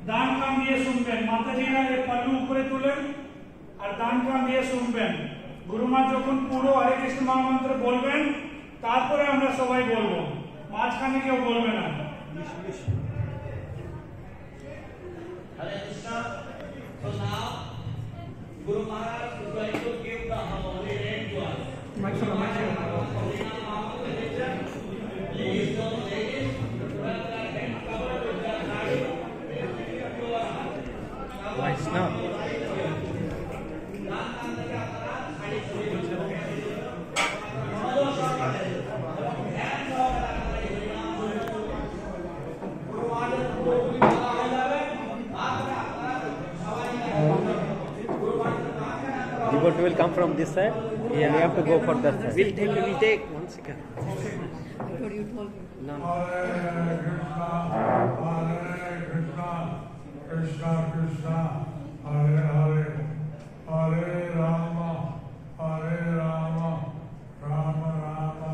ডান কান দিয়ে শুনবেন। মাতাজিরা এই পাল্লু উপরে তুলেন আর ডান কান দিয়ে শুনবেন। গুরুমা যখন পুরো হরে কৃষ্ণ মহামন্ত্র বলবেন তারপরে আমরা সবাই বলবো, মাঝখানে কেউ বলবে না। Hare Krishna. So now Guru Maharaj is going to give the holy name to us. Please don't take it. Covered with the sari. Vaishnav. Devotee will come from this side. Yeah, we have to go for that side. We'll take 1 second. I thought you told me. No. Hare Krishna, Krishna Krishna, Hare Hare, Hare Rama, Rama Rama,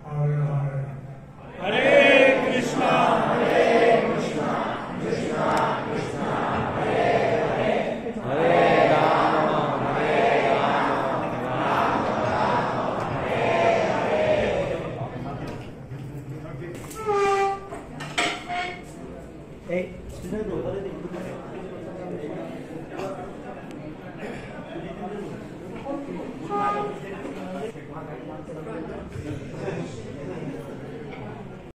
Hare Hare. Hare Krishna Krishna Hare Hare, Hare Rama, Hey.